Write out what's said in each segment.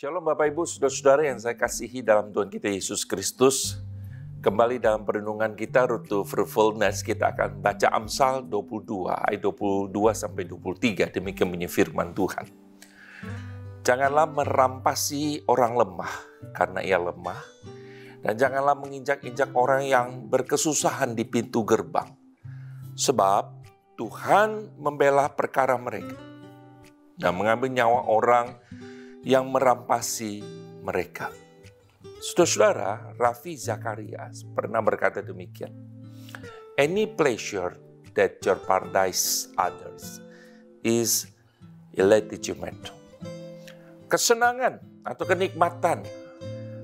Shalom Bapak Ibu, Saudara-saudara yang saya kasihi dalam Tuhan kita Yesus Kristus. Kembali dalam perenungan kita, Road to Fruitfulness, kita akan baca Amsal 22, ayat 22 sampai 23, demikian bunyi firman Tuhan. Janganlah merampasi orang lemah, karena ia lemah. Dan janganlah menginjak-injak orang yang berkesusahan di pintu gerbang. Sebab Tuhan membela perkara mereka dan mengambil nyawa orang yang merampasi mereka. Saudara-saudara, Ravi Zacharias pernah berkata demikian. Any pleasure that jeopardize others is illegitimate. Kesenangan atau kenikmatan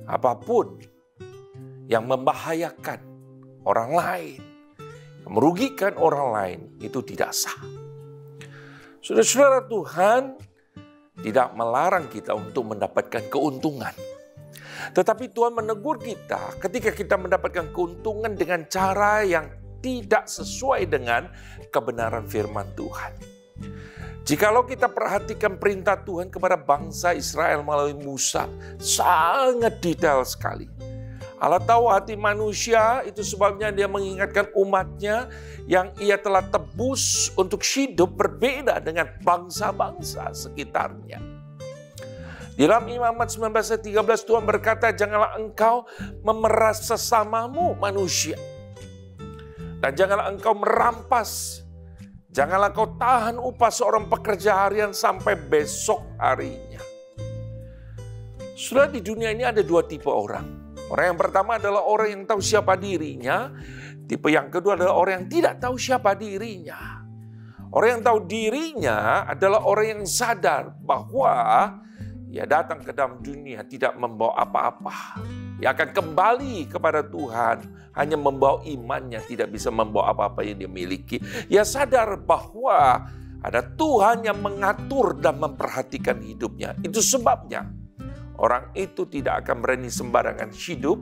apapun yang membahayakan orang lain, yang merugikan orang lain, itu tidak sah. Saudara-saudara, Tuhan tidak melarang kita untuk mendapatkan keuntungan. Tetapi Tuhan menegur kita ketika kita mendapatkan keuntungan dengan cara yang tidak sesuai dengan kebenaran firman Tuhan. Jikalau kita perhatikan perintah Tuhan kepada bangsa Israel melalui Musa, sangat detail sekali. Allah tahu hati manusia, itu sebabnya dia mengingatkan umatnya yang ia telah tebus untuk hidup berbeda dengan bangsa-bangsa sekitarnya. Di dalam Imamat 19:13 Tuhan berkata, janganlah engkau memeras sesamamu manusia. Dan janganlah engkau merampas. Janganlah kau tahan upah seorang pekerja harian sampai besok harinya. Sudah di dunia ini ada dua tipe orang. Orang yang pertama adalah orang yang tahu siapa dirinya. Tipe yang kedua adalah orang yang tidak tahu siapa dirinya. Orang yang tahu dirinya adalah orang yang sadar bahwa ia datang ke dalam dunia tidak membawa apa-apa. Ia akan kembali kepada Tuhan hanya membawa imannya, tidak bisa membawa apa-apa yang dia miliki. Ia sadar bahwa ada Tuhan yang mengatur dan memperhatikan hidupnya. Itu sebabnya orang itu tidak akan berani sembarangan hidup.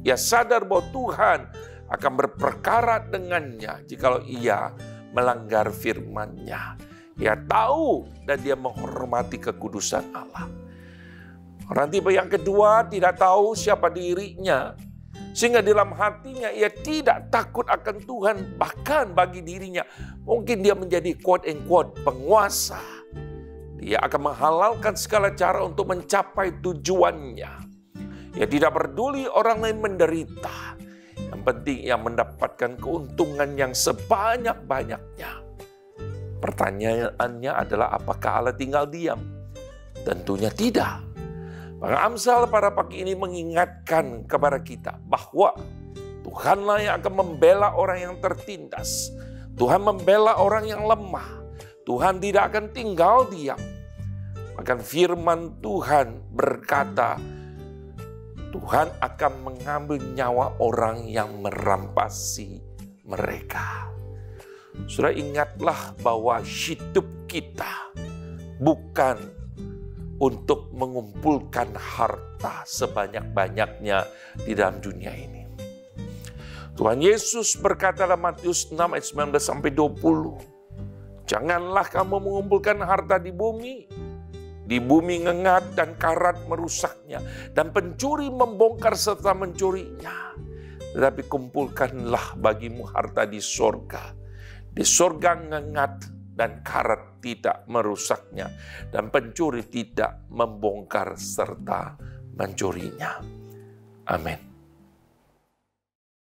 Ia sadar bahwa Tuhan akan berperkara dengannya jikalau ia melanggar firman-Nya. Ia tahu dan dia menghormati kekudusan Allah. Orang tipe yang kedua tidak tahu siapa dirinya, sehingga dalam hatinya ia tidak takut akan Tuhan. Bahkan bagi dirinya mungkin dia menjadi quote-unquote penguasa. Dia akan menghalalkan segala cara untuk mencapai tujuannya. Ia tidak peduli orang lain menderita. Yang penting ia mendapatkan keuntungan yang sebanyak-banyaknya. Pertanyaannya adalah apakah Allah tinggal diam? Tentunya tidak. Maka Amsal pada pagi ini mengingatkan kepada kita bahwa Tuhanlah yang akan membela orang yang tertindas. Tuhan membela orang yang lemah. Tuhan tidak akan tinggal diam. Bahkan firman Tuhan berkata, Tuhan akan mengambil nyawa orang yang merampasi mereka. Saudara, ingatlah bahwa hidup kita bukan untuk mengumpulkan harta sebanyak-banyaknya di dalam dunia ini. Tuhan Yesus berkata dalam Matius 6 ayat 19 sampai 20. Janganlah kamu mengumpulkan harta di bumi. Di bumi ngengat dan karat merusaknya. Dan pencuri membongkar serta mencurinya. Tetapi kumpulkanlah bagimu harta di sorga. Di sorga ngengat dan karat tidak merusaknya. Dan pencuri tidak membongkar serta mencurinya. Amin.